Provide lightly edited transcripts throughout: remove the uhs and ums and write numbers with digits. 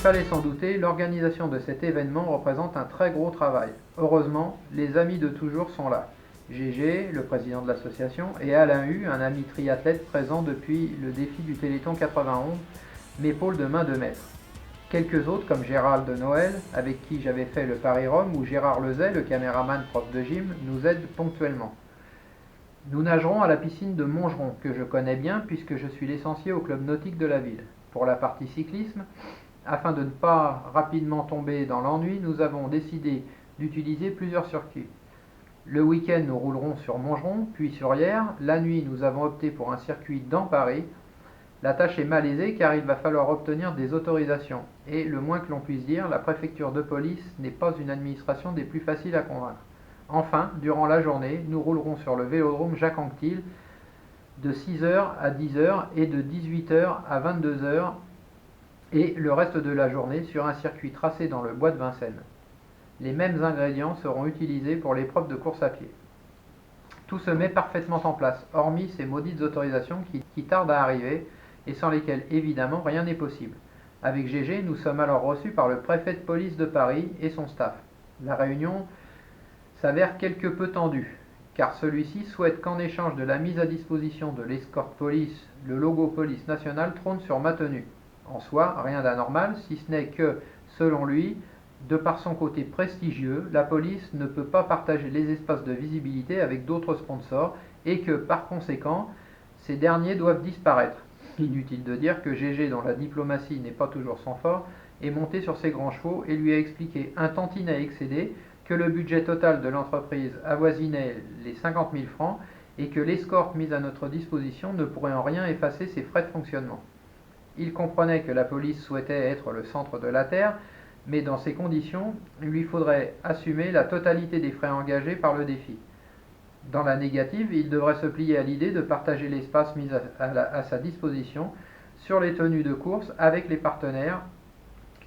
fallait s'en douter, l'organisation de cet événement représente un très gros travail. Heureusement, les amis de toujours sont là. GG, le président de l'association, et Alain Hu, un ami triathlète présent depuis le défi du Téléthon 91, m'épaulent de main de maître. Quelques autres, comme Gérald de Noël, avec qui j'avais fait le Paris-Rome, ou Gérard Lezay, le caméraman prof de gym, nous aident ponctuellement. Nous nagerons à la piscine de Montgeron, que je connais bien puisque je suis licencié au club nautique de la ville. Pour la partie cyclisme, afin de ne pas rapidement tomber dans l'ennui, nous avons décidé d'utiliser plusieurs circuits. Le week-end, nous roulerons sur Montgeron, puis sur Hyères. La nuit, nous avons opté pour un circuit dans Paris. La tâche est malaisée car il va falloir obtenir des autorisations. Et le moins que l'on puisse dire, la préfecture de police n'est pas une administration des plus faciles à convaincre. Enfin, durant la journée, nous roulerons sur le vélodrome Jacques Anquetil de 6h à 10h et de 18h à 22h et le reste de la journée sur un circuit tracé dans le bois de Vincennes. Les mêmes ingrédients seront utilisés pour l'épreuve de course à pied. Tout se met parfaitement en place, hormis ces maudites autorisations qui tardent à arriver et sans lesquelles évidemment rien n'est possible. Avec GG, nous sommes alors reçus par le préfet de police de Paris et son staff. La réunion s'avère quelque peu tendue, car celui-ci souhaite qu'en échange de la mise à disposition de l'escorte police, le logo police nationale trône sur ma tenue. En soi, rien d'anormal, si ce n'est que, selon lui, de par son côté prestigieux, la police ne peut pas partager les espaces de visibilité avec d'autres sponsors et que, par conséquent, ces derniers doivent disparaître. Inutile de dire que GG, dont la diplomatie n'est pas toujours son fort, est monté sur ses grands chevaux et lui a expliqué un tantinet excédé que le budget total de l'entreprise avoisinait les 50 000 francs et que l'escorte mise à notre disposition ne pourrait en rien effacer ses frais de fonctionnement. Il comprenait que la police souhaitait être le centre de la Terre, mais dans ces conditions, il lui faudrait assumer la totalité des frais engagés par le défi. Dans la négative, il devrait se plier à l'idée de partager l'espace mis à sa disposition sur les tenues de course avec les partenaires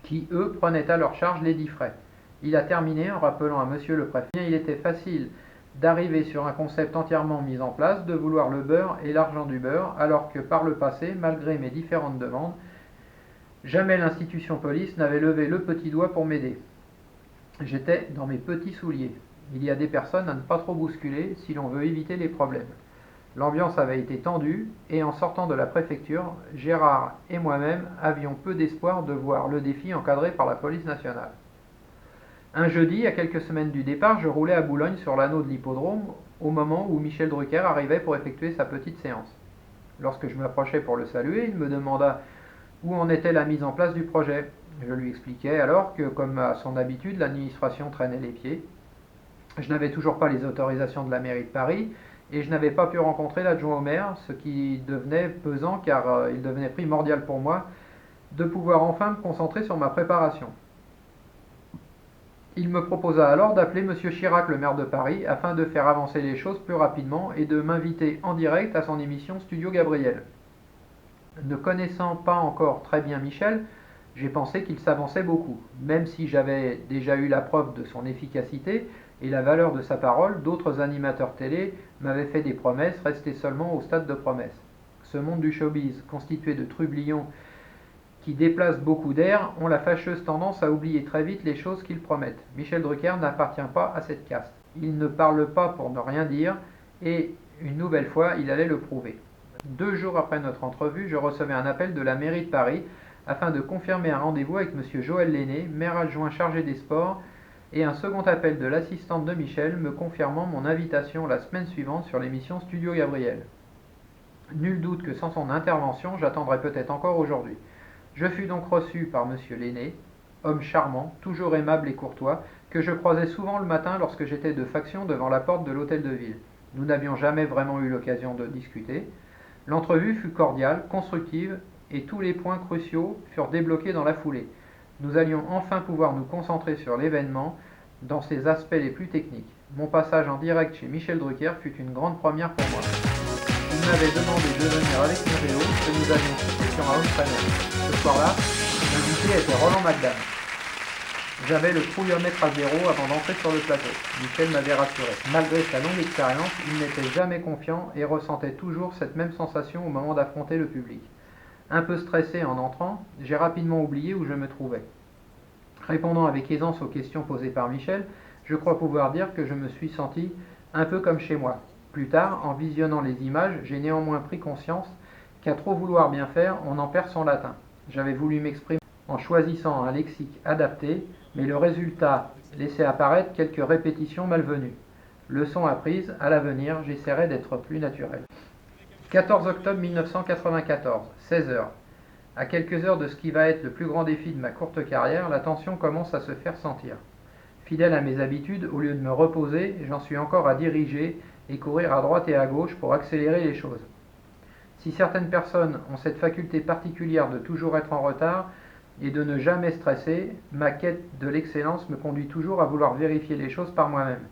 qui, eux, prenaient à leur charge les 10 frais. Il a terminé en rappelant à monsieur le préfet qu'il était facile d'arriver sur un concept entièrement mis en place, de vouloir le beurre et l'argent du beurre, alors que par le passé, malgré mes différentes demandes, jamais l'institution police n'avait levé le petit doigt pour m'aider. J'étais dans mes petits souliers. Il y a des personnes à ne pas trop bousculer si l'on veut éviter les problèmes. L'ambiance avait été tendue et en sortant de la préfecture, Gérard et moi-même avions peu d'espoir de voir le défi encadré par la police nationale. Un jeudi, à quelques semaines du départ, je roulais à Boulogne sur l'anneau de l'hippodrome au moment où Michel Drucker arrivait pour effectuer sa petite séance. Lorsque je m'approchais pour le saluer, il me demanda où en était la mise en place du projet. Je lui expliquai alors que, comme à son habitude, l'administration traînait les pieds. Je n'avais toujours pas les autorisations de la mairie de Paris et je n'avais pas pu rencontrer l'adjoint au maire, ce qui devenait pesant car il devenait primordial pour moi de pouvoir enfin me concentrer sur ma préparation. Il me proposa alors d'appeler M. Chirac, le maire de Paris, afin de faire avancer les choses plus rapidement et de m'inviter en direct à son émission Studio Gabriel. Ne connaissant pas encore très bien Michel, j'ai pensé qu'il s'avançait beaucoup. Même si j'avais déjà eu la preuve de son efficacité et la valeur de sa parole, d'autres animateurs télé m'avaient fait des promesses restées seulement au stade de promesses. Ce monde du showbiz, constitué de trublions qui déplacent beaucoup d'air, ont la fâcheuse tendance à oublier très vite les choses qu'ils promettent. Michel Drucker n'appartient pas à cette caste. Il ne parle pas pour ne rien dire, et une nouvelle fois, il allait le prouver. 2 jours après notre entrevue, je recevais un appel de la mairie de Paris afin de confirmer un rendez-vous avec M. Joël Lenné, maire adjoint chargé des sports, et un second appel de l'assistante de Michel me confirmant mon invitation la semaine suivante sur l'émission Studio Gabriel. Nul doute que sans son intervention, j'attendrai peut-être encore aujourd'hui. Je fus donc reçu par M. Lenné, homme charmant, toujours aimable et courtois, que je croisais souvent le matin lorsque j'étais de faction devant la porte de l'hôtel de ville. Nous n'avions jamais vraiment eu l'occasion de discuter. L'entrevue fut cordiale, constructive, et tous les points cruciaux furent débloqués dans la foulée. Nous allions enfin pouvoir nous concentrer sur l'événement dans ses aspects les plus techniques. Mon passage en direct chez Michel Drucker fut une grande première pour moi. Il m'avait demandé de venir avec mon vélo que nous avions quitté sur un home trainer. Ce soir-là, l'invité était Roland McDan. J'avais le trouillomètre à zéro avant d'entrer sur le plateau. Michel m'avait rassuré. Malgré sa longue expérience, il n'était jamais confiant et ressentait toujours cette même sensation au moment d'affronter le public. Un peu stressé en entrant, j'ai rapidement oublié où je me trouvais. Répondant avec aisance aux questions posées par Michel, je crois pouvoir dire que je me suis senti un peu comme chez moi. Plus tard, en visionnant les images, j'ai néanmoins pris conscience qu'à trop vouloir bien faire, on en perd son latin. J'avais voulu m'exprimer en choisissant un lexique adapté, mais le résultat laissait apparaître quelques répétitions malvenues. Leçon apprise, à l'avenir, j'essaierai d'être plus naturel. 14 octobre 1994, 16 heures. À quelques heures de ce qui va être le plus grand défi de ma courte carrière, la tension commence à se faire sentir. Fidèle à mes habitudes, au lieu de me reposer, j'en suis encore à diriger et courir à droite et à gauche pour accélérer les choses. Si certaines personnes ont cette faculté particulière de toujours être en retard et de ne jamais stresser, ma quête de l'excellence me conduit toujours à vouloir vérifier les choses par moi-même.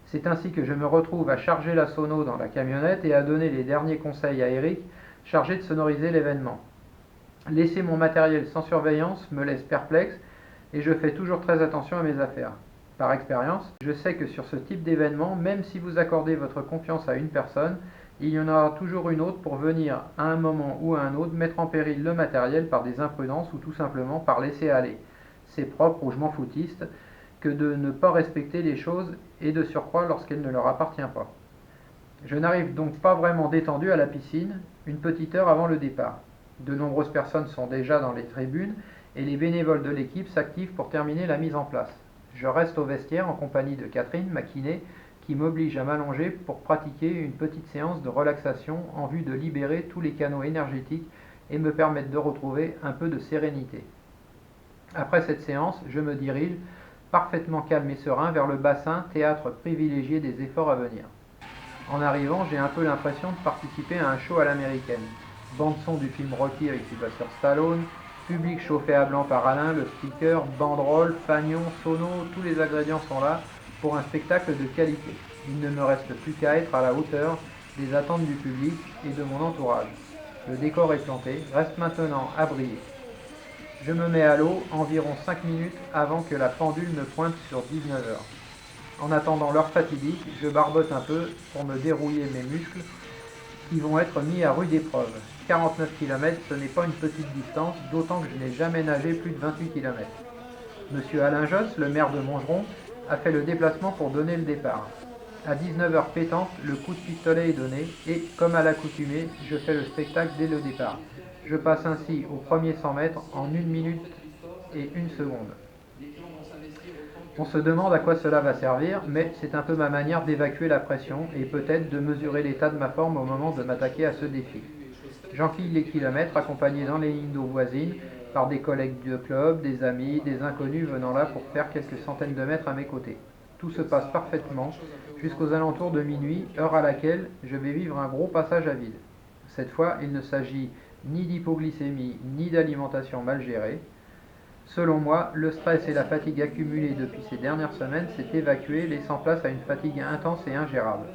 C'est ainsi que je me retrouve à charger la sono dans la camionnette et à donner les derniers conseils à Eric, chargé de sonoriser l'événement. Laisser mon matériel sans surveillance me laisse perplexe et je fais toujours très attention à mes affaires. Par expérience, je sais que sur ce type d'événement, même si vous accordez votre confiance à une personne, il y en aura toujours une autre pour venir, à un moment ou à un autre, mettre en péril le matériel par des imprudences ou tout simplement par laisser aller. C'est propre ou je m'en foutiste que de ne pas respecter les choses et de surcroît lorsqu'elles ne leur appartiennent pas. Je n'arrive donc pas vraiment détendu à la piscine, une petite heure avant le départ. De nombreuses personnes sont déjà dans les tribunes et les bénévoles de l'équipe s'activent pour terminer la mise en place. Je reste au vestiaire en compagnie de Catherine, ma kiné, qui m'oblige à m'allonger pour pratiquer une petite séance de relaxation en vue de libérer tous les canaux énergétiques et me permettre de retrouver un peu de sérénité. Après cette séance, je me dirige, parfaitement calme et serein, vers le bassin, théâtre privilégié des efforts à venir. En arrivant, j'ai un peu l'impression de participer à un show à l'américaine. Bande-son du film Rocky avec Sylvester Stallone, public chauffé à blanc par Alain, le speaker, banderole, fanion, sono, tous les ingrédients sont là pour un spectacle de qualité. Il ne me reste plus qu'à être à la hauteur des attentes du public et de mon entourage. Le décor est planté, reste maintenant à briller. Je me mets à l'eau environ 5 minutes avant que la pendule ne pointe sur 19 heures. En attendant l'heure fatidique, je barbote un peu pour me dérouiller mes muscles qui vont être mis à rude épreuve. 49 km, ce n'est pas une petite distance, d'autant que je n'ai jamais nagé plus de 28 km. Monsieur Alain Josse, le maire de Montgeron, a fait le déplacement pour donner le départ. À 19 heures pétantes, le coup de pistolet est donné et, comme à l'accoutumée, je fais le spectacle dès le départ. Je passe ainsi aux premiers 100 mètres en 1 minute et 1 seconde. On se demande à quoi cela va servir, mais c'est un peu ma manière d'évacuer la pression et peut-être de mesurer l'état de ma forme au moment de m'attaquer à ce défi. J'enfile les kilomètres accompagné dans les lignes d'eau voisines par des collègues de club, des amis, des inconnus venant là pour faire quelques centaines de mètres à mes côtés. Tout se passe parfaitement jusqu'aux alentours de minuit, heure à laquelle je vais vivre un gros passage à vide. Cette fois, il ne s'agit ni d'hypoglycémie ni d'alimentation mal gérée. Selon moi, le stress et la fatigue accumulée depuis ces dernières semaines s'est évacué, laissant place à une fatigue intense et ingérable.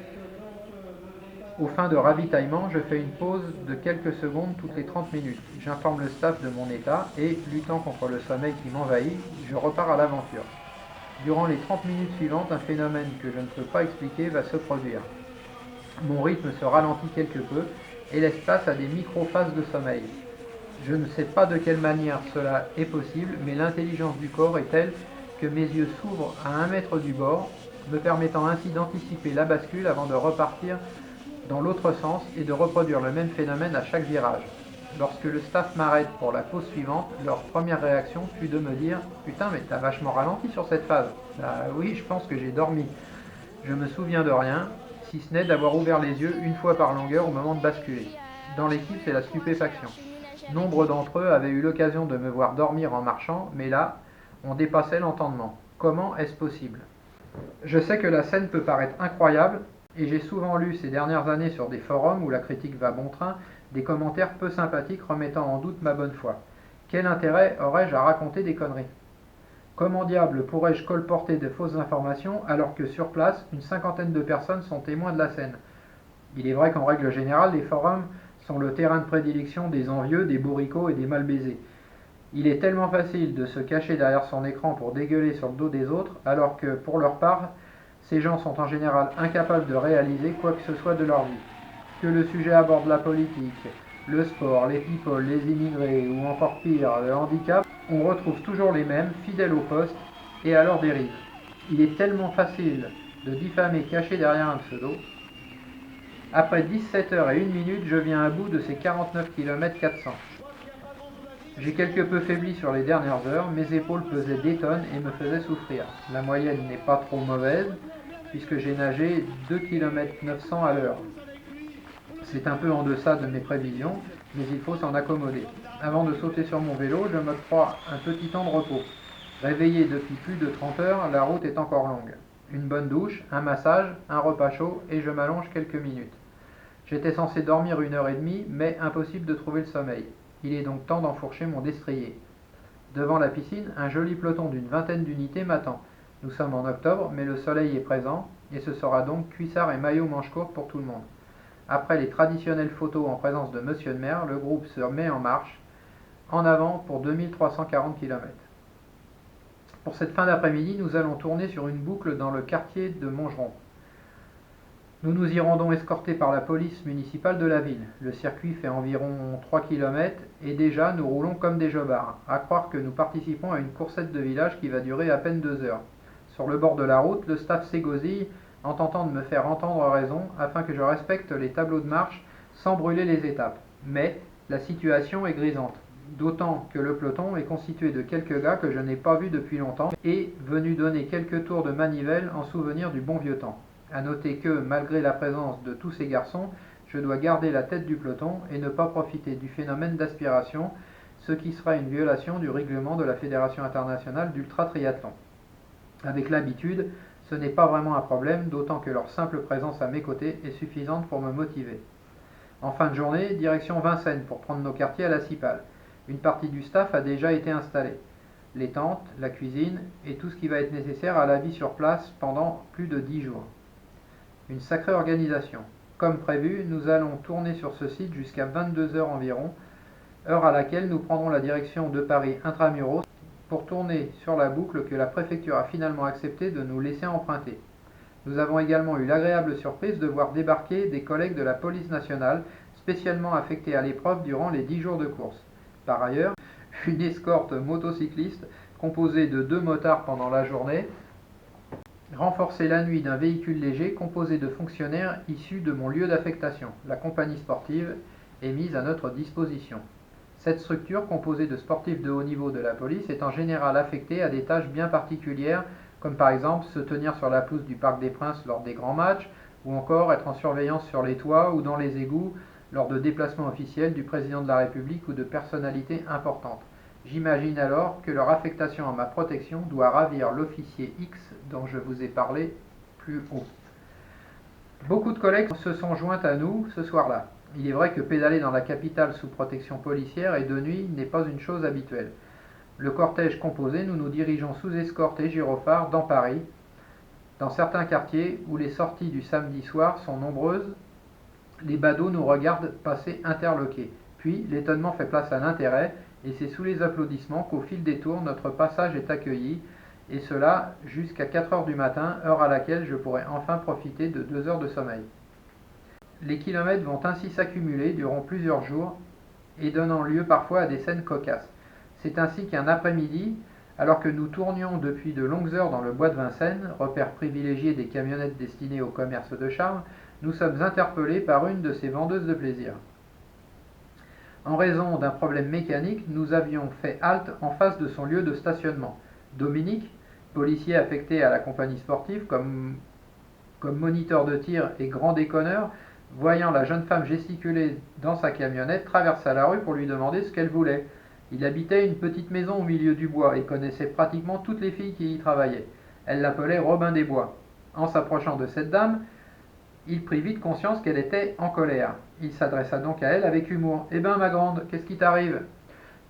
Aux fins de ravitaillement, je fais une pause de quelques secondes toutes les 30 minutes. J'informe le staff de mon état et, luttant contre le sommeil qui m'envahit, je repars à l'aventure. Durant les 30 minutes suivantes, un phénomène que je ne peux pas expliquer va se produire. Mon rythme se ralentit quelque peu et laisse place à des micro-phases de sommeil. Je ne sais pas de quelle manière cela est possible, mais l'intelligence du corps est telle que mes yeux s'ouvrent à 1 mètre du bord, me permettant ainsi d'anticiper la bascule avant de repartir dans l'autre sens et de reproduire le même phénomène à chaque virage. Lorsque le staff m'arrête pour la pause suivante, leur première réaction fut de me dire « Putain, mais t'as vachement ralenti sur cette phase ». Bah oui, je pense que j'ai dormi. Je me souviens de rien, si ce n'est d'avoir ouvert les yeux une fois par longueur au moment de basculer. Dans l'équipe, c'est la stupéfaction. Nombre d'entre eux avaient eu l'occasion de me voir dormir en marchant, mais là, on dépassait l'entendement. Comment est-ce possible? Je sais que la scène peut paraître incroyable, et j'ai souvent lu ces dernières années sur des forums où la critique va bon train, des commentaires peu sympathiques remettant en doute ma bonne foi. Quel intérêt aurais-je à raconter des conneries? Comment diable pourrais-je colporter de fausses informations alors que sur place, une cinquantaine de personnes sont témoins de la scène? Il est vrai qu'en règle générale, les forums sont le terrain de prédilection des envieux, des bourricots et des mal baisés. Il est tellement facile de se cacher derrière son écran pour dégueuler sur le dos des autres, alors que, pour leur part, ces gens sont en général incapables de réaliser quoi que ce soit de leur vie. Que le sujet aborde la politique, Le sport, les people, les immigrés ou encore pire, le handicap, on retrouve toujours les mêmes, fidèles au poste et à leur dérive. Il est tellement facile de diffamer caché derrière un pseudo. Après 17 heures et 1 minute, je viens à bout de ces 49 km 400. J'ai quelque peu faibli sur les dernières heures, mes épaules pesaient des tonnes et me faisaient souffrir. La moyenne n'est pas trop mauvaise, puisque j'ai nagé 2 km 900 à l'heure. C'est un peu en deçà de mes prévisions, mais il faut s'en accommoder. Avant de sauter sur mon vélo, je m'octroie un petit temps de repos. Réveillé depuis plus de 30 heures, la route est encore longue. Une bonne douche, un massage, un repas chaud et je m'allonge quelques minutes. J'étais censé dormir 1 heure et demie, mais impossible de trouver le sommeil. Il est donc temps d'enfourcher mon destrier. Devant la piscine, un joli peloton d'une vingtaine d'unités m'attend. Nous sommes en octobre, mais le soleil est présent, et ce sera donc cuissard et maillot manche courte pour tout le monde. Après les traditionnelles photos en présence de Monsieur le maire, le groupe se met en marche, en avant pour 2340 km. Pour cette fin d'après-midi, nous allons tourner sur une boucle dans le quartier de Montgeron. Nous nous y rendons escortés par la police municipale de la ville. Le circuit fait environ 3 km et déjà nous roulons comme des jobards. À croire que nous participons à une coursette de village qui va durer à peine 2 heures. Sur le bord de la route, le staff s'égosille en tentant de me faire entendre raison afin que je respecte les tableaux de marche sans brûler les étapes. Mais la situation est grisante. D'autant que le peloton est constitué de quelques gars que je n'ai pas vus depuis longtemps et venus donner quelques tours de manivelle en souvenir du bon vieux temps. A noter que, malgré la présence de tous ces garçons, je dois garder la tête du peloton et ne pas profiter du phénomène d'aspiration, ce qui sera une violation du règlement de la Fédération internationale d'ultra-triathlon. Avec l'habitude, ce n'est pas vraiment un problème, d'autant que leur simple présence à mes côtés est suffisante pour me motiver. En fin de journée, direction Vincennes pour prendre nos quartiers à la Cipale. Une partie du staff a déjà été installée. Les tentes, la cuisine et tout ce qui va être nécessaire à la vie sur place pendant plus de 10 jours. Une sacrée organisation. Comme prévu, nous allons tourner sur ce site jusqu'à 22 heures environ, heure à laquelle nous prendrons la direction de Paris intramuros pour tourner sur la boucle que la préfecture a finalement accepté de nous laisser emprunter. Nous avons également eu l'agréable surprise de voir débarquer des collègues de la police nationale spécialement affectés à l'épreuve durant les 10 jours de course. Par ailleurs, une escorte motocycliste composée de 2 motards pendant la journée, renforcée la nuit d'un véhicule léger composé de fonctionnaires issus de mon lieu d'affectation, la compagnie sportive, est mise à notre disposition. Cette structure, composée de sportifs de haut niveau de la police, est en général affectée à des tâches bien particulières, comme par exemple se tenir sur la pelouse du Parc des Princes lors des grands matchs, ou encore être en surveillance sur les toits ou dans les égouts lors de déplacements officiels du président de la République ou de personnalités importantes. J'imagine alors que leur affectation à ma protection doit ravir l'officier X dont je vous ai parlé plus haut. Beaucoup de collègues se sont joints à nous ce soir-là. Il est vrai que pédaler dans la capitale sous protection policière et de nuit n'est pas une chose habituelle. Le cortège composé, nous nous dirigeons sous escorte et gyrophare dans Paris, dans certains quartiers où les sorties du samedi soir sont nombreuses. Les badauds nous regardent passer interloqués. Puis l'étonnement fait place à l'intérêt et c'est sous les applaudissements qu'au fil des tours notre passage est accueilli, et cela jusqu'à 4 heures du matin, heure à laquelle je pourrai enfin profiter de 2 heures de sommeil. Les kilomètres vont ainsi s'accumuler durant plusieurs jours et donnant lieu parfois à des scènes cocasses. C'est ainsi qu'un après-midi, alors que nous tournions depuis de longues heures dans le bois de Vincennes, repère privilégié des camionnettes destinées au commerce de charme, nous sommes interpellés par une de ces vendeuses de plaisir. En raison d'un problème mécanique, nous avions fait halte en face de son lieu de stationnement. Dominique, policier affecté à la compagnie sportive comme moniteur de tir et grand déconneur, voyant la jeune femme gesticuler dans sa camionnette, traversa la rue pour lui demander ce qu'elle voulait. Il habitait une petite maison au milieu du bois et connaissait pratiquement toutes les filles qui y travaillaient. Elle l'appelait Robin des Bois. En s'approchant de cette dame, il prit vite conscience qu'elle était en colère. Il s'adressa donc à elle avec humour. « Eh ben ma grande, qu'est-ce qui t'arrive ?»«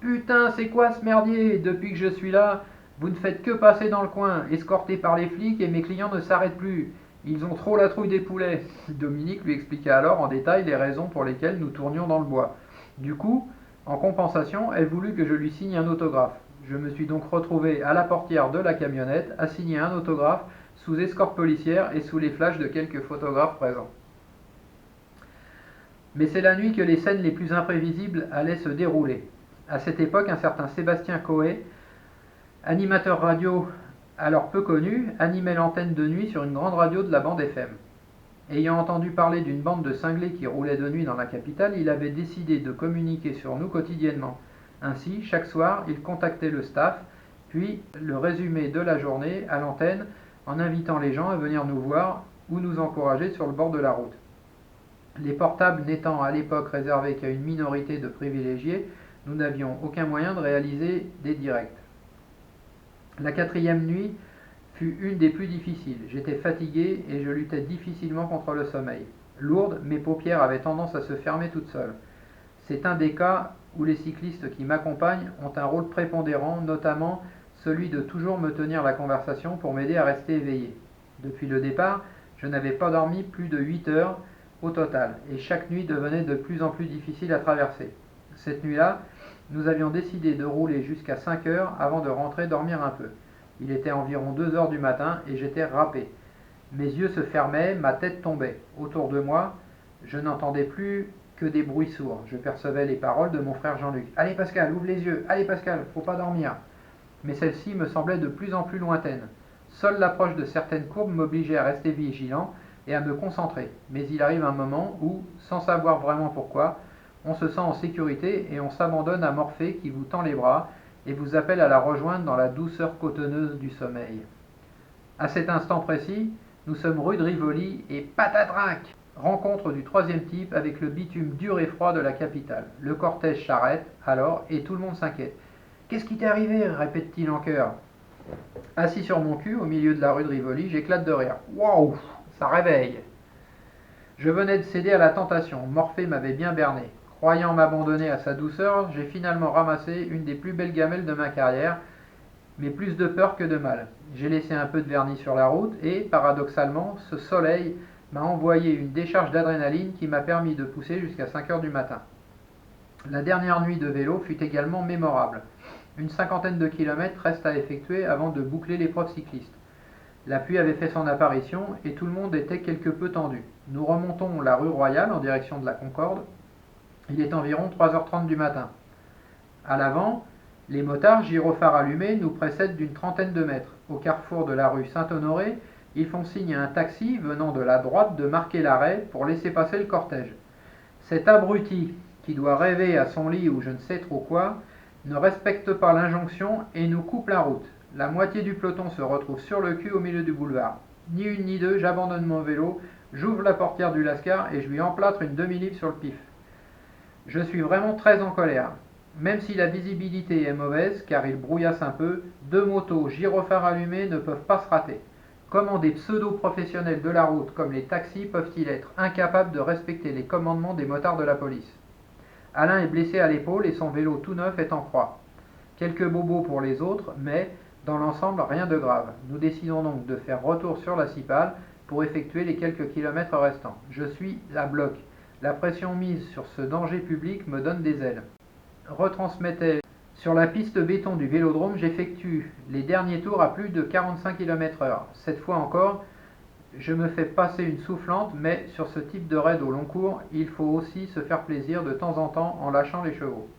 Putain, c'est quoi ce merdier? Depuis que je suis là, vous ne faites que passer dans le coin, escorté par les flics et mes clients ne s'arrêtent plus. Ils ont trop la trouille des poulets. » Dominique lui expliqua alors en détail les raisons pour lesquelles nous tournions dans le bois. Du coup, en compensation, elle voulut que je lui signe un autographe. Je me suis donc retrouvé à la portière de la camionnette à signer un autographe sous escorte policière et sous les flashs de quelques photographes présents. Mais c'est la nuit que les scènes les plus imprévisibles allaient se dérouler. À cette époque, un certain Sébastien Coé, animateur radio alors peu connu, animait l'antenne de nuit sur une grande radio de la bande FM. Ayant entendu parler d'une bande de cinglés qui roulait de nuit dans la capitale, il avait décidé de communiquer sur nous quotidiennement. Ainsi, chaque soir, il contactait le staff, puis le résumé de la journée à l'antenne en invitant les gens à venir nous voir ou nous encourager sur le bord de la route. Les portables n'étant à l'époque réservés qu'à une minorité de privilégiés, nous n'avions aucun moyen de réaliser des directs. La quatrième nuit fut une des plus difficiles. J'étais fatigué et je luttais difficilement contre le sommeil. Lourdes, mes paupières avaient tendance à se fermer toutes seules. C'est un des cas où les cyclistes qui m'accompagnent ont un rôle prépondérant, notamment celui de toujours me tenir la conversation pour m'aider à rester éveillé. Depuis le départ, je n'avais pas dormi plus de 8 heures au total, et chaque nuit devenait de plus en plus difficile à traverser. Cette nuit-là, nous avions décidé de rouler jusqu'à 5 heures avant de rentrer dormir un peu. Il était environ 2 heures du matin et j'étais râpé. Mes yeux se fermaient, ma tête tombait. Autour de moi, je n'entendais plus que des bruits sourds. Je percevais les paroles de mon frère Jean-Luc. « Allez Pascal, ouvre les yeux. Allez Pascal, faut pas dormir. » Mais celle-ci me semblait de plus en plus lointaine. Seule l'approche de certaines courbes m'obligeait à rester vigilant et à me concentrer. Mais il arrive un moment où, sans savoir vraiment pourquoi, on se sent en sécurité et on s'abandonne à Morphée qui vous tend les bras et vous appelle à la rejoindre dans la douceur cotonneuse du sommeil. À cet instant précis, nous sommes rue de Rivoli et patatrac! Rencontre du troisième type avec le bitume dur et froid de la capitale. Le cortège s'arrête alors et tout le monde s'inquiète. « Qu'est-ce qui t'est arrivé ?» répète-t-il en chœur. Assis sur mon cul, au milieu de la rue de Rivoli, j'éclate de rire. « Waouh, ça réveille !» Je venais de céder à la tentation. Morphée m'avait bien berné. Croyant m'abandonner à sa douceur, j'ai finalement ramassé une des plus belles gamelles de ma carrière, mais plus de peur que de mal. J'ai laissé un peu de vernis sur la route et, paradoxalement, ce soleil m'a envoyé une décharge d'adrénaline qui m'a permis de pousser jusqu'à 5 heures du matin. La dernière nuit de vélo fut également mémorable. Une cinquantaine de kilomètres restent à effectuer avant de boucler l'épreuve cycliste. La pluie avait fait son apparition et tout le monde était quelque peu tendu. Nous remontons la rue Royale en direction de la Concorde. Il est environ 3h30 du matin. À l'avant, les motards, gyrophares allumés, nous précèdent d'une trentaine de mètres. Au carrefour de la rue Saint-Honoré, ils font signe à un taxi venant de la droite de marquer l'arrêt pour laisser passer le cortège. Cet abruti, qui doit rêver à son lit ou je ne sais trop quoi, ne respecte pas l'injonction et nous coupe la route. La moitié du peloton se retrouve sur le cul au milieu du boulevard. Ni une ni deux, j'abandonne mon vélo, j'ouvre la portière du Lascar et je lui emplâtre une demi-livre sur le pif. Je suis vraiment très en colère. Même si la visibilité est mauvaise, car il brouillasse un peu, deux motos gyrophares allumés ne peuvent pas se rater. Comment des pseudo-professionnels de la route comme les taxis peuvent-ils être incapables de respecter les commandements des motards de la police? Alain est blessé à l'épaule et son vélo tout neuf est en croix. Quelques bobos pour les autres, mais dans l'ensemble rien de grave. Nous décidons donc de faire retour sur la Cipale pour effectuer les quelques kilomètres restants. Je suis à bloc. La pression mise sur ce danger public me donne des ailes. Retransmettait sur la piste béton du Vélodrome, j'effectue les derniers tours à plus de 45 km/h. Cette fois encore, je me fais passer une soufflante, mais sur ce type de raid au long cours, il faut aussi se faire plaisir de temps en temps en lâchant les chevaux.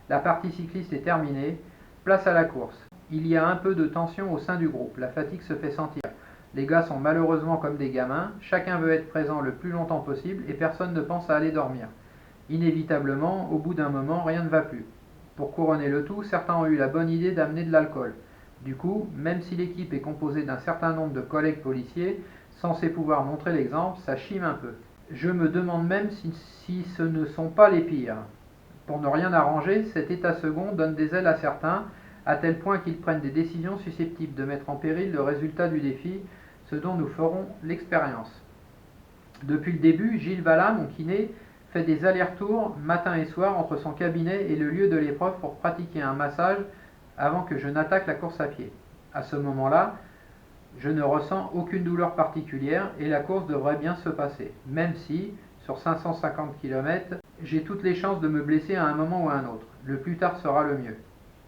La partie cycliste est terminée, place à la course. Il y a un peu de tension au sein du groupe, la fatigue se fait sentir. Les gars sont malheureusement comme des gamins, chacun veut être présent le plus longtemps possible et personne ne pense à aller dormir. Inévitablement, au bout d'un moment, rien ne va plus. Pour couronner le tout, certains ont eu la bonne idée d'amener de l'alcool. Du coup, même si l'équipe est composée d'un certain nombre de collègues policiers, censés pouvoir montrer l'exemple, ça chime un peu. Je me demande même si ce ne sont pas les pires. Pour ne rien arranger, cet état second donne des ailes à certains, à tel point qu'ils prennent des décisions susceptibles de mettre en péril le résultat du défi, ce dont nous ferons l'expérience. Depuis le début, Gilles Vallat, mon kiné, fait des allers-retours matin et soir entre son cabinet et le lieu de l'épreuve pour pratiquer un massage avant que je n'attaque la course à pied. À ce moment-là, je ne ressens aucune douleur particulière et la course devrait bien se passer, même si, sur 550 km, j'ai toutes les chances de me blesser à un moment ou à un autre. Le plus tard sera le mieux.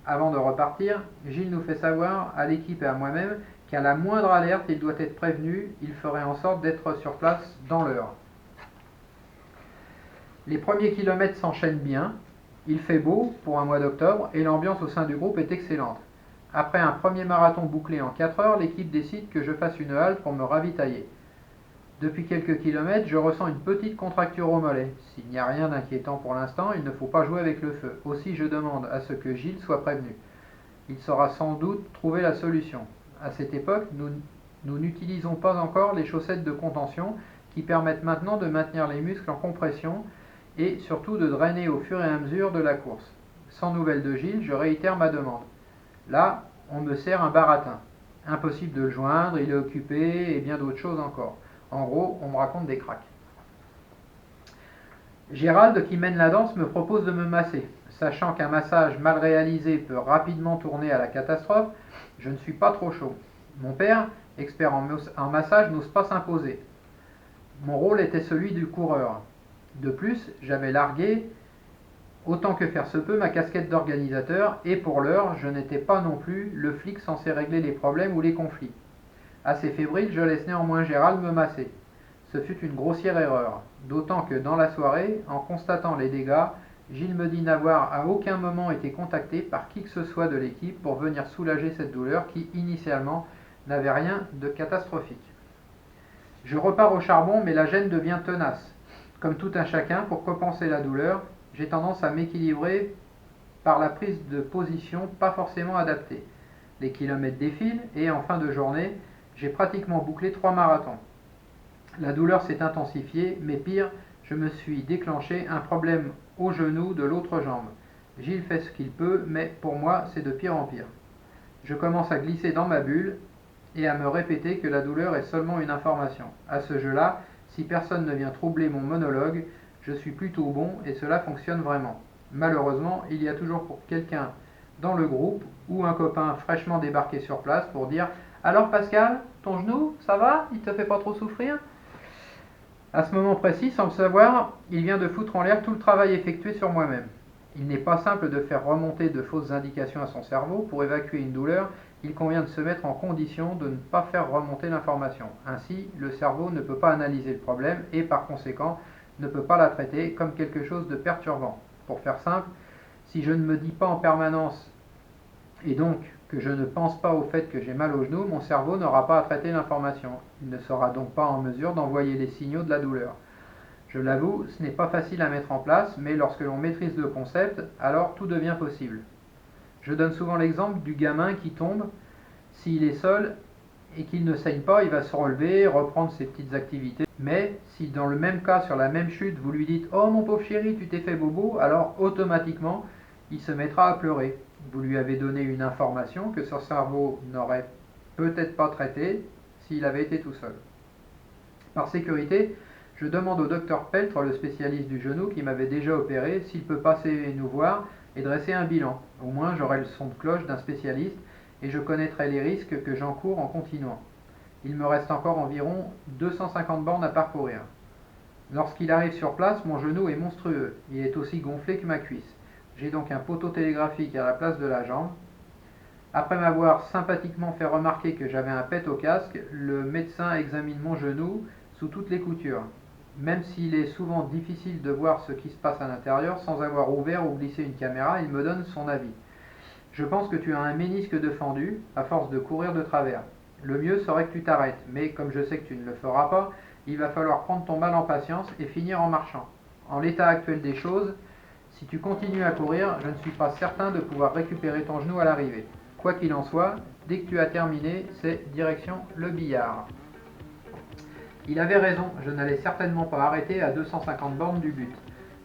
Avant de repartir, Gilles nous fait savoir, à l'équipe et à moi-même, qu'à la moindre alerte, il doit être prévenu, il ferait en sorte d'être sur place dans l'heure. Les premiers kilomètres s'enchaînent bien, il fait beau pour un mois d'octobre et l'ambiance au sein du groupe est excellente. Après un premier marathon bouclé en 4 heures, l'équipe décide que je fasse une halte pour me ravitailler. Depuis quelques kilomètres, je ressens une petite contracture au mollet. S'il n'y a rien d'inquiétant pour l'instant, il ne faut pas jouer avec le feu. Aussi, je demande à ce que Gilles soit prévenu. Il saura sans doute trouver la solution. À cette époque, nous n'utilisons pas encore les chaussettes de contention qui permettent maintenant de maintenir les muscles en compression et surtout de drainer au fur et à mesure de la course. Sans nouvelles de Gilles, je réitère ma demande. Là, on me sert un baratin. Impossible de le joindre, il est occupé et bien d'autres choses encore. En gros, on me raconte des cracks. Gérald, qui mène la danse, me propose de me masser. Sachant qu'un massage mal réalisé peut rapidement tourner à la catastrophe, je ne suis pas trop chaud. Mon père, expert en massage, n'ose pas s'imposer. Mon rôle était celui du coureur. De plus, j'avais largué, autant que faire se peut, ma casquette d'organisateur et pour l'heure, je n'étais pas non plus le flic censé régler les problèmes ou les conflits. Assez fébrile, je laisse néanmoins Gérald me masser. Ce fut une grossière erreur, d'autant que dans la soirée, en constatant les dégâts, Gilles me dit n'avoir à aucun moment été contacté par qui que ce soit de l'équipe pour venir soulager cette douleur qui, initialement, n'avait rien de catastrophique. Je repars au charbon, mais la gêne devient tenace. Comme tout un chacun, pour compenser la douleur, j'ai tendance à m'équilibrer par la prise de position pas forcément adaptée. Les kilomètres défilent et en fin de journée, j'ai pratiquement bouclé 3 marathons. La douleur s'est intensifiée, mais pire, je me suis déclenché un problème au genou de l'autre jambe. Gilles fait ce qu'il peut, mais pour moi, c'est de pire en pire. Je commence à glisser dans ma bulle et à me répéter que la douleur est seulement une information. À ce jeu-là, si personne ne vient troubler mon monologue, je suis plutôt bon et cela fonctionne vraiment. Malheureusement, il y a toujours pour quelqu'un dans le groupe ou un copain fraîchement débarqué sur place pour dire « Alors Pascal, ton genou, ça va? Il te fait pas trop souffrir ?» À ce moment précis, sans le savoir, il vient de foutre en l'air tout le travail effectué sur moi-même. Il n'est pas simple de faire remonter de fausses indications à son cerveau. Pour évacuer une douleur, il convient de se mettre en condition de ne pas faire remonter l'information. Ainsi, le cerveau ne peut pas analyser le problème et par conséquent ne peut pas la traiter comme quelque chose de perturbant. Pour faire simple, si je ne me dis pas en permanence et donc que je ne pense pas au fait que j'ai mal au genou, mon cerveau n'aura pas à traiter l'information. Il ne sera donc pas en mesure d'envoyer les signaux de la douleur. Je l'avoue, ce n'est pas facile à mettre en place, mais lorsque l'on maîtrise le concept, alors tout devient possible. Je donne souvent l'exemple du gamin qui tombe. S'il est seul et qu'il ne saigne pas, il va se relever, reprendre ses petites activités. Mais si dans le même cas, sur la même chute, vous lui dites « Oh mon pauvre chéri, tu t'es fait bobo », alors automatiquement, il se mettra à pleurer. Vous lui avez donné une information que son cerveau n'aurait peut-être pas traitée s'il avait été tout seul. Par sécurité, je demande au docteur Peltre, le spécialiste du genou qui m'avait déjà opéré, s'il peut passer nous voir et dresser un bilan. Au moins j'aurai le son de cloche d'un spécialiste et je connaîtrai les risques que j'encours en continuant. Il me reste encore environ 250 bornes à parcourir. Lorsqu'il arrive sur place, mon genou est monstrueux. Il est aussi gonflé que ma cuisse. J'ai donc un poteau télégraphique à la place de la jambe. Après m'avoir sympathiquement fait remarquer que j'avais un pet au casque, le médecin examine mon genou sous toutes les coutures. Même s'il est souvent difficile de voir ce qui se passe à l'intérieur sans avoir ouvert ou glissé une caméra, il me donne son avis. Je pense que tu as un ménisque de fendu à force de courir de travers. Le mieux serait que tu t'arrêtes, mais comme je sais que tu ne le feras pas, il va falloir prendre ton mal en patience et finir en marchant. En l'état actuel des choses, si tu continues à courir, je ne suis pas certain de pouvoir récupérer ton genou à l'arrivée. Quoi qu'il en soit, dès que tu as terminé, c'est direction le billard. Il avait raison, je n'allais certainement pas arrêter à 250 bornes du but.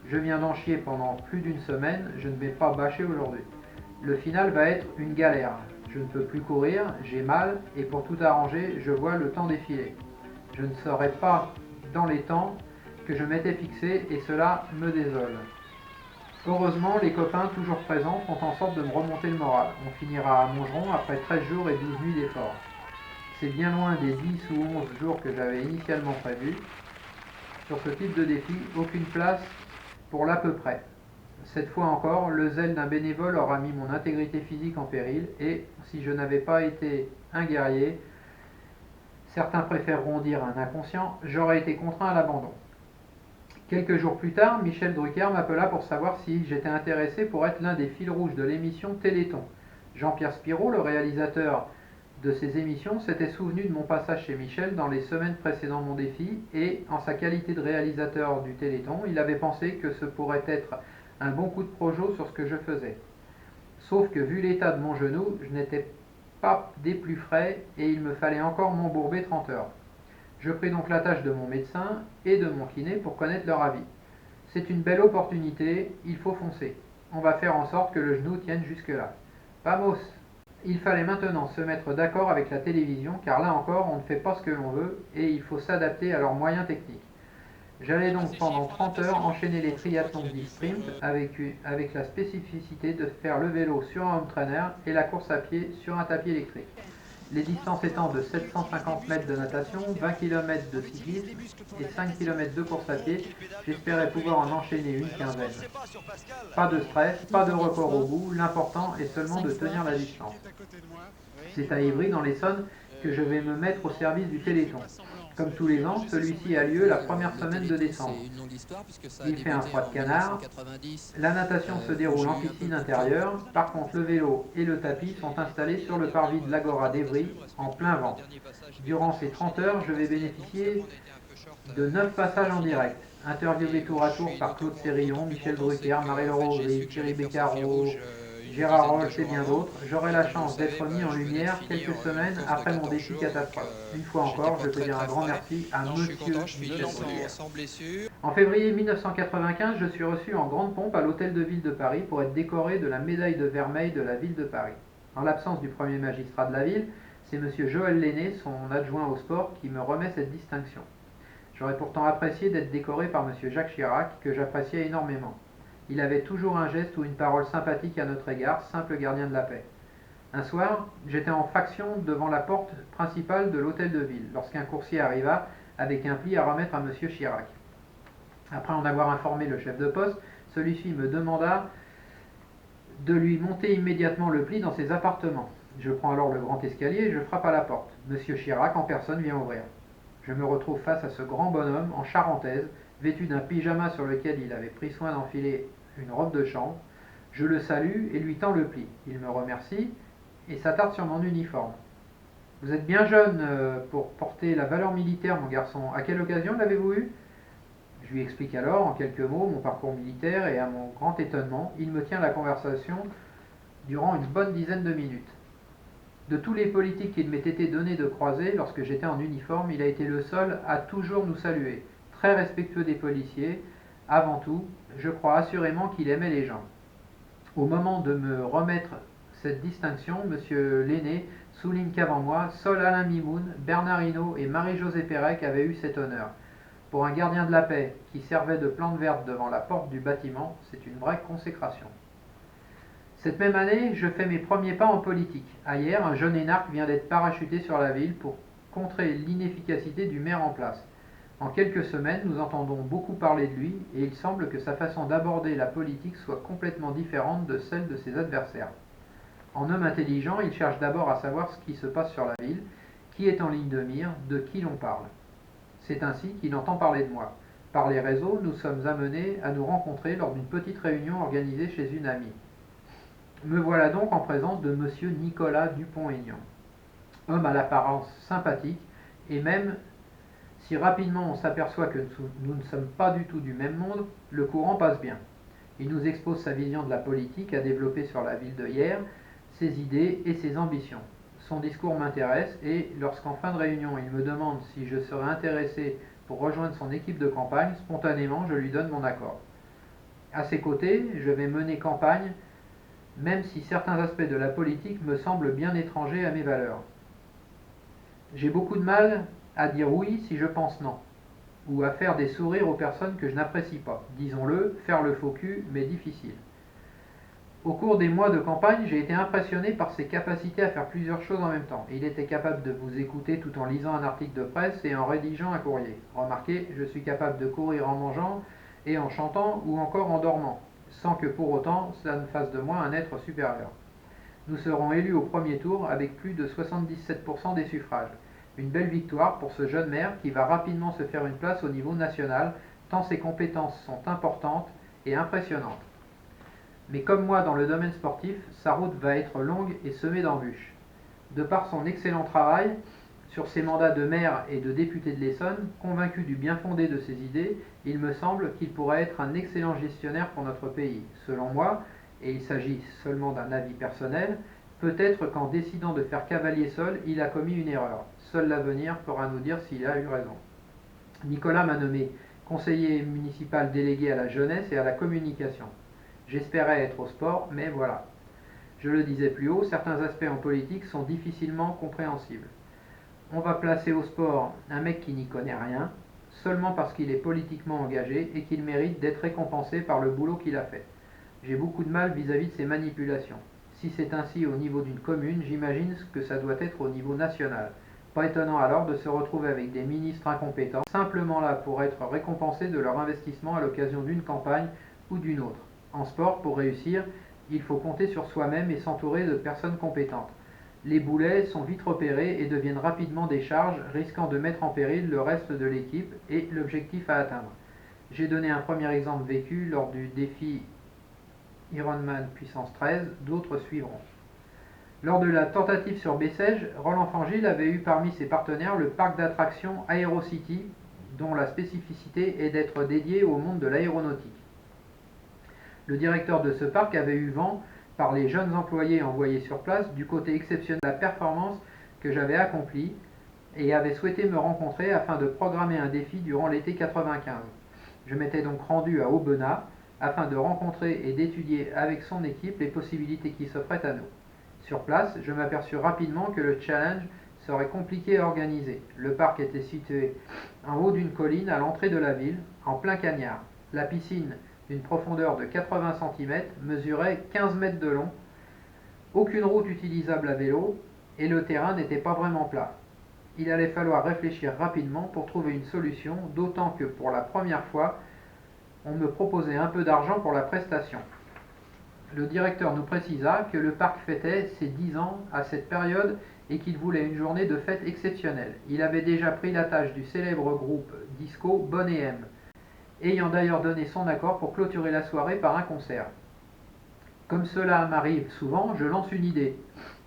Je viens d'en chier pendant plus d'une semaine, je ne vais pas bâcher aujourd'hui. Le final va être une galère. Je ne peux plus courir, j'ai mal, et pour tout arranger, je vois le temps défiler. Je ne serai pas dans les temps que je m'étais fixé, et cela me désole. Heureusement, les copains toujours présents font en sorte de me remonter le moral. On finira à Montgeron après 13 jours et 12 nuits d'efforts. C'est bien loin des 10 ou 11 jours que j'avais initialement prévus. Sur ce type de défi, aucune place pour l'à peu près. Cette fois encore, le zèle d'un bénévole aura mis mon intégrité physique en péril et, si je n'avais pas été un guerrier, certains préféreront dire un inconscient, j'aurais été contraint à l'abandon. Quelques jours plus tard, Michel Drucker m'appela pour savoir si j'étais intéressé pour être l'un des fils rouges de l'émission Téléthon. Jean-Pierre Spiraud, le réalisateur de ces émissions, s'était souvenu de mon passage chez Michel dans les semaines précédant mon défi et, en sa qualité de réalisateur du Téléthon, il avait pensé que ce pourrait être un bon coup de projo sur ce que je faisais. Sauf que vu l'état de mon genou, je n'étais pas des plus frais et il me fallait encore m'embourber 30 heures. Je pris donc la tâche de mon médecin et de mon kiné pour connaître leur avis. C'est une belle opportunité, il faut foncer. On va faire en sorte que le genou tienne jusque-là. Vamos! Il fallait maintenant se mettre d'accord avec la télévision car là encore on ne fait pas ce que l'on veut et il faut s'adapter à leurs moyens techniques. J'allais donc pendant 30 heures enchaîner les triathlons dits sprint avec la spécificité de faire le vélo sur un home trainer et la course à pied sur un tapis électrique. Les distances étant de 750 mètres de natation, 20 km de cyclisme et 5 km de course à pied, j'espérais pouvoir en enchaîner une quinzaine. Pas de stress, pas de record au bout, l'important est seulement de tenir la distance. C'est à Ivry, dans l'Essonne, que je vais me mettre au service du Téléthon. Comme tous les ans, celui-ci a lieu la première semaine de décembre. Il fait un froid de canard. La natation se déroule en piscine intérieure. Par contre, le vélo et le tapis sont installés sur le parvis de l'Agora d'Evry, en plein vent. Durant ces 30 heures, je vais bénéficier de 9 passages en direct. Interviewés tour à tour par Claude Sérillon, Michel Drucker, Marie-Laure Aubry, Thierry Beccaro, Gérard Rolf et bien d'autres, j'aurai la chance d'être mis en lumière quelques semaines après mon défi catastrophe. Une fois encore, je peux dire un grand merci à Monsieur Michel Drucker. En février 1995, je suis reçu en grande pompe à l'Hôtel de Ville de Paris pour être décoré de la médaille de vermeil de la Ville de Paris. En l'absence du premier magistrat de la ville, c'est Monsieur Joël Lenné, son adjoint au sport, qui me remet cette distinction. J'aurais pourtant apprécié d'être décoré par Monsieur Jacques Chirac, que j'appréciais énormément. Il avait toujours un geste ou une parole sympathique à notre égard, simple gardien de la paix. Un soir, j'étais en faction devant la porte principale de l'hôtel de ville, lorsqu'un coursier arriva avec un pli à remettre à Monsieur Chirac. Après en avoir informé le chef de poste, celui-ci me demanda de lui monter immédiatement le pli dans ses appartements. Je prends alors le grand escalier et je frappe à la porte. Monsieur Chirac en personne vient ouvrir. Je me retrouve face à ce grand bonhomme en charentaise, vêtu d'un pyjama sur lequel il avait pris soin d'enfiler une robe de chambre. Je le salue et lui tends le pli. Il me remercie et s'attarde sur mon uniforme. Vous êtes bien jeune pour porter la valeur militaire, mon garçon. À quelle occasion l'avez-vous eu? Je lui explique alors en quelques mots mon parcours militaire et à mon grand étonnement, il me tient la conversation durant une bonne dizaine de minutes. De tous les politiques qu'il m'ait été donné de croiser lorsque j'étais en uniforme, il a été le seul à toujours nous saluer. Très respectueux des policiers, avant tout, je crois assurément qu'il aimait les gens. Au moment de me remettre cette distinction, M. Lenné souligne qu'avant moi, seul Alain Mimoun, Bernard Hinault et Marie-Josée Pérec avaient eu cet honneur. Pour un gardien de la paix qui servait de plante verte devant la porte du bâtiment, c'est une vraie consécration. Cette même année, je fais mes premiers pas en politique. Hier, un jeune énarque vient d'être parachuté sur la ville pour contrer l'inefficacité du maire en place. En quelques semaines, nous entendons beaucoup parler de lui et il semble que sa façon d'aborder la politique soit complètement différente de celle de ses adversaires. En homme intelligent, il cherche d'abord à savoir ce qui se passe sur la ville, qui est en ligne de mire, de qui l'on parle. C'est ainsi qu'il entend parler de moi. Par les réseaux, nous sommes amenés à nous rencontrer lors d'une petite réunion organisée chez une amie. Me voilà donc en présence de Monsieur Nicolas Dupont-Aignan, homme à l'apparence sympathique, et même si rapidement on s'aperçoit que nous ne sommes pas du tout du même monde, le courant passe bien. Il nous expose sa vision de la politique à développer sur la ville de hier, ses idées et ses ambitions. Son discours m'intéresse et, lorsqu'en fin de réunion il me demande si je serais intéressé pour rejoindre son équipe de campagne, spontanément je lui donne mon accord. À ses côtés, je vais mener campagne même si certains aspects de la politique me semblent bien étrangers à mes valeurs. J'ai beaucoup de mal à dire oui si je pense non, ou à faire des sourires aux personnes que je n'apprécie pas. Disons-le, faire le faux cul, mais difficile. Au cours des mois de campagne, j'ai été impressionné par ses capacités à faire plusieurs choses en même temps. Il était capable de vous écouter tout en lisant un article de presse et en rédigeant un courrier. Remarquez, je suis capable de courir en mangeant et en chantant ou encore en dormant, sans que pour autant cela ne fasse de moi un être supérieur. Nous serons élus au premier tour avec plus de 77% des suffrages. Une belle victoire pour ce jeune maire qui va rapidement se faire une place au niveau national tant ses compétences sont importantes et impressionnantes. Mais comme moi dans le domaine sportif, sa route va être longue et semée d'embûches. De par son excellent travail, sur ses mandats de maire et de député de l'Essonne, convaincu du bien-fondé de ses idées, il me semble qu'il pourrait être un excellent gestionnaire pour notre pays. Selon moi, et il s'agit seulement d'un avis personnel, peut-être qu'en décidant de faire cavalier seul, il a commis une erreur. Seul l'avenir pourra nous dire s'il a eu raison. Nicolas m'a nommé conseiller municipal délégué à la jeunesse et à la communication. J'espérais être au sport, mais voilà. Je le disais plus haut, certains aspects en politique sont difficilement compréhensibles. On va placer au sport un mec qui n'y connaît rien, seulement parce qu'il est politiquement engagé et qu'il mérite d'être récompensé par le boulot qu'il a fait. J'ai beaucoup de mal vis-à-vis de ces manipulations. Si c'est ainsi au niveau d'une commune, j'imagine que ça doit être au niveau national. Pas étonnant alors de se retrouver avec des ministres incompétents, simplement là pour être récompensés de leur investissement à l'occasion d'une campagne ou d'une autre. En sport, pour réussir, il faut compter sur soi-même et s'entourer de personnes compétentes. Les boulets sont vite repérés et deviennent rapidement des charges, risquant de mettre en péril le reste de l'équipe et l'objectif à atteindre. J'ai donné un premier exemple vécu lors du défi Ironman puissance 13, d'autres suivront. Lors de la tentative sur Bessèges, Roland Fangil avait eu parmi ses partenaires le parc d'attractions AeroCity, dont la spécificité est d'être dédié au monde de l'aéronautique. Le directeur de ce parc avait eu vent, par les jeunes employés envoyés sur place, du côté exceptionnel de la performance que j'avais accomplie et avait souhaité me rencontrer afin de programmer un défi durant l'été 95. Je m'étais donc rendu à Aubenas afin de rencontrer et d'étudier avec son équipe les possibilités qui s'offraient à nous. Sur place, je m'aperçus rapidement que le challenge serait compliqué à organiser. Le parc était situé en haut d'une colline à l'entrée de la ville, en plein cagnard. La piscine, d'une profondeur de 80 cm, mesurait 15 mètres de long, aucune route utilisable à vélo, et le terrain n'était pas vraiment plat. Il allait falloir réfléchir rapidement pour trouver une solution, d'autant que pour la première fois, on me proposait un peu d'argent pour la prestation. Le directeur nous précisa que le parc fêtait ses 10 ans à cette période et qu'il voulait une journée de fête exceptionnelle. Il avait déjà pris la tâche du célèbre groupe disco Bonnet M, ayant d'ailleurs donné son accord pour clôturer la soirée par un concert. Comme cela m'arrive souvent, je lance une idée.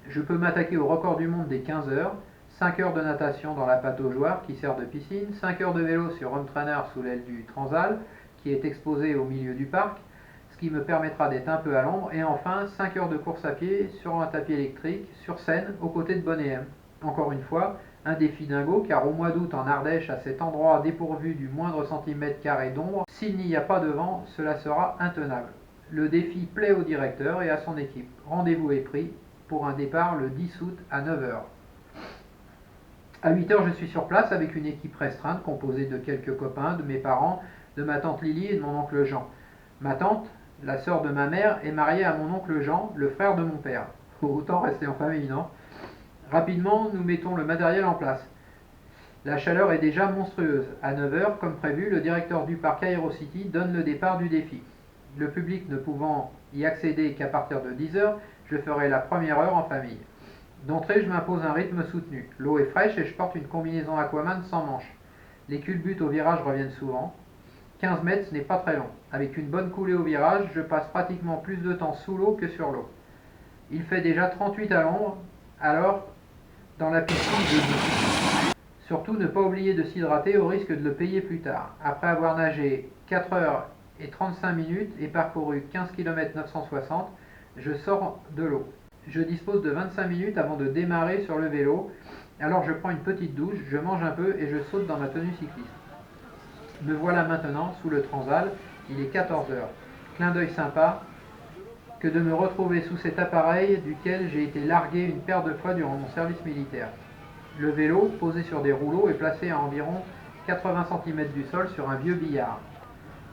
Je peux m'attaquer au record du monde des 15 heures, 5 heures de natation dans la pataugeoire qui sert de piscine, 5 heures de vélo sur home trainer sous l'aile du Transal qui est exposé au milieu du parc, ce qui me permettra d'être un peu à l'ombre, et enfin 5 heures de course à pied sur un tapis électrique, sur scène, aux côtés de Bonnet M. Encore une fois, un défi dingo, car au mois d'août en Ardèche, à cet endroit dépourvu du moindre centimètre carré d'ombre, s'il n'y a pas de vent, cela sera intenable. Le défi plaît au directeur et à son équipe. Rendez-vous est pris pour un départ le 10 août à 9 heures. À 8 heures, je suis sur place avec une équipe restreinte composée de quelques copains, de mes parents, de ma tante Lily et de mon oncle Jean. Ma tante, la sœur de ma mère, est mariée à mon oncle Jean, le frère de mon père. Autant rester en famille, non? Rapidement, nous mettons le matériel en place. La chaleur est déjà monstrueuse. À 9 heures, comme prévu, le directeur du parc AeroCity donne le départ du défi. Le public ne pouvant y accéder qu'à partir de 10 heures, je ferai la première heure en famille. D'entrée, je m'impose un rythme soutenu. L'eau est fraîche et je porte une combinaison Aquaman sans manches. Les culbutes au virage reviennent souvent. 15 mètres, ce n'est pas très long. Avec une bonne coulée au virage, je passe pratiquement plus de temps sous l'eau que sur l'eau. Il fait déjà 38 à l'ombre, alors dans la piscine, je dis. Surtout ne pas oublier de s'hydrater au risque de le payer plus tard. Après avoir nagé 4 heures et 35 minutes et parcouru 15 km 960, je sors de l'eau. Je dispose de 25 minutes avant de démarrer sur le vélo, alors je prends une petite douche, je mange un peu et je saute dans ma tenue cycliste. Me voilà maintenant sous le Transal, il est 14 heures. Clin d'œil sympa que de me retrouver sous cet appareil duquel j'ai été largué une paire de fois durant mon service militaire. Le vélo, posé sur des rouleaux, est placé à environ 80 cm du sol sur un vieux billard.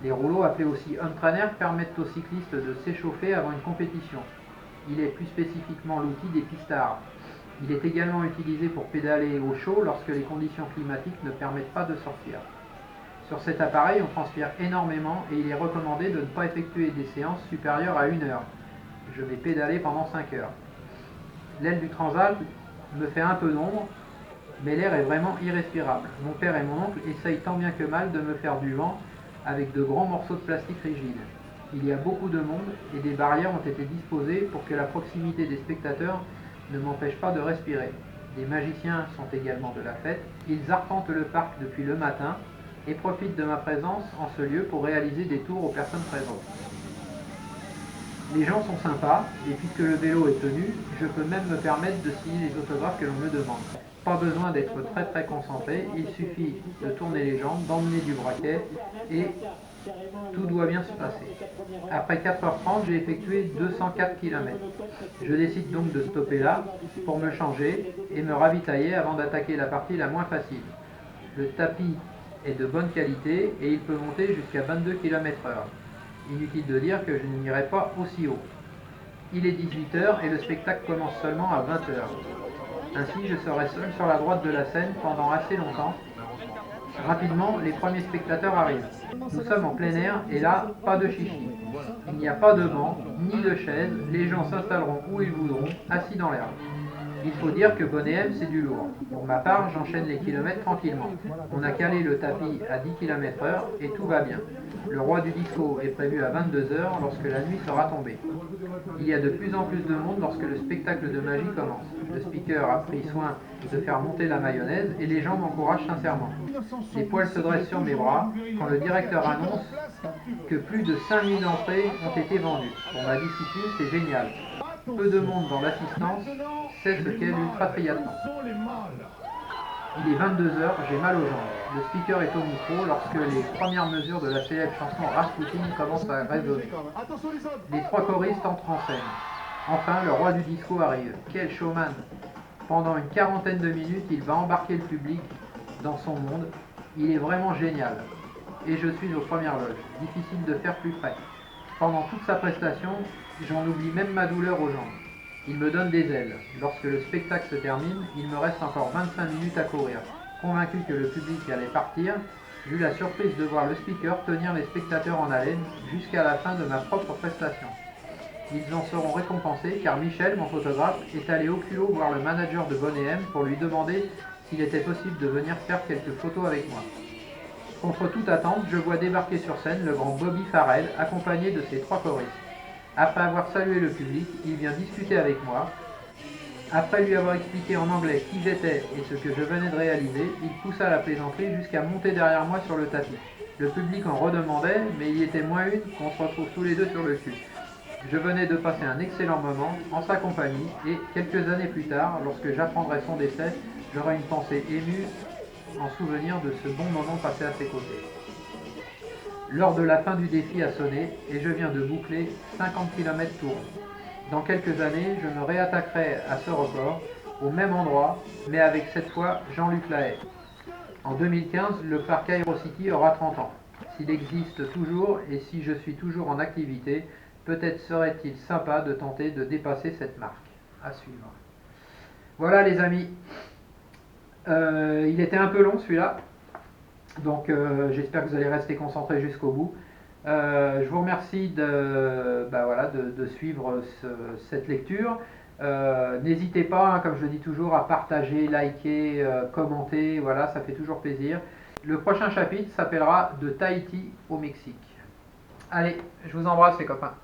Les rouleaux, appelés aussi home trainer, permettent aux cyclistes de s'échauffer avant une compétition. Il est plus spécifiquement l'outil des pistards. Il est également utilisé pour pédaler au chaud lorsque les conditions climatiques ne permettent pas de sortir. Sur cet appareil, on transpire énormément et il est recommandé de ne pas effectuer des séances supérieures à 1 heure. Je vais pédaler pendant 5 heures. L'aile du Transal me fait un peu d'ombre, mais l'air est vraiment irrespirable. Mon père et mon oncle essayent tant bien que mal de me faire du vent avec de grands morceaux de plastique rigides. Il y a beaucoup de monde et des barrières ont été disposées pour que la proximité des spectateurs ne m'empêche pas de respirer. Des magiciens sont également de la fête. Ils arpentent le parc depuis le matin et profitent de ma présence en ce lieu pour réaliser des tours aux personnes présentes. Les gens sont sympas et puisque le vélo est tenu, je peux même me permettre de signer les autographes que l'on me demande. Pas besoin d'être très concentré, il suffit de tourner les jambes, d'emmener du braquet et tout doit bien se passer. Après 4h30, j'ai effectué 204 km. Je décide donc de stopper là pour me changer et me ravitailler avant d'attaquer la partie la moins facile. Le tapis est de bonne qualité et il peut monter jusqu'à 22 km/h. Inutile de dire que je n'irai pas aussi haut. Il est 18h et le spectacle commence seulement à 20h. Ainsi, je serai seul sur la droite de la scène pendant assez longtemps. Rapidement, les premiers spectateurs arrivent. Nous sommes en plein air et là, pas de chichi. Il n'y a pas de banc, ni de chaise, les gens s'installeront où ils voudront, assis dans l'herbe. Il faut dire que Bonnet-M, c'est du lourd. Pour ma part, j'enchaîne les kilomètres tranquillement. On a calé le tapis à 10 km/h et tout va bien. Le roi du disco est prévu à 22h lorsque la nuit sera tombée. Il y a de plus en plus de monde lorsque le spectacle de magie commence. Le speaker a pris soin de faire monter la mayonnaise et les gens m'encouragent sincèrement. Les poils se dressent sur mes bras quand le directeur annonce que plus de 5000 entrées ont été vendues. Pour ma discipline, c'est génial. Peu de monde dans l'assistance sait ce qu'est l'ultra triathlon. Il est 22h, j'ai mal aux jambes. Le speaker est au micro lorsque les premières mesures de la célèbre chanson Rasputin commencent à résonner. Les 3 choristes entrent en scène. Enfin, le roi du disco arrive. Quel showman! Pendant une quarantaine de minutes, il va embarquer le public dans son monde. Il est vraiment génial. Et je suis aux premières loges. Difficile de faire plus près. Pendant toute sa prestation, j'en oublie même ma douleur aux jambes. Il me donne des ailes. Lorsque le spectacle se termine, il me reste encore 25 minutes à courir. Convaincu que le public allait partir, j'eus la surprise de voir le speaker tenir les spectateurs en haleine jusqu'à la fin de ma propre prestation. Ils en seront récompensés car Michel, mon photographe, est allé au culot voir le manager de Bonnet-M pour lui demander s'il était possible de venir faire quelques photos avec moi. Contre toute attente, je vois débarquer sur scène le grand Bobby Farrell accompagné de ses 3 choristes. Après avoir salué le public, il vient discuter avec moi. Après lui avoir expliqué en anglais qui j'étais et ce que je venais de réaliser, il poussa la plaisanterie jusqu'à monter derrière moi sur le tapis. Le public en redemandait, mais il était moins une qu'on se retrouve tous les deux sur le cul. Je venais de passer un excellent moment en sa compagnie et, quelques années plus tard, lorsque j'apprendrai son décès, j'aurai une pensée émue en souvenir de ce bon moment passé à ses côtés. L'heure de la fin du défi a sonné et je viens de boucler 50 km tout rond. Dans quelques années, je me réattaquerai à ce record, au même endroit, mais avec cette fois Jean-Luc Lahaye. En 2015, le parc Aerocity aura 30 ans. S'il existe toujours et si je suis toujours en activité, peut-être serait-il sympa de tenter de dépasser cette marque. À suivre. Voilà les amis. Il était un peu long celui-là. Donc j'espère que vous allez rester concentrés jusqu'au bout. Je vous remercie de suivre cette lecture. N'hésitez pas, hein, comme je le dis toujours, à partager, liker, commenter, voilà, ça fait toujours plaisir. Le prochain chapitre s'appellera De Tahiti au Mexique. Allez, je vous embrasse les copains.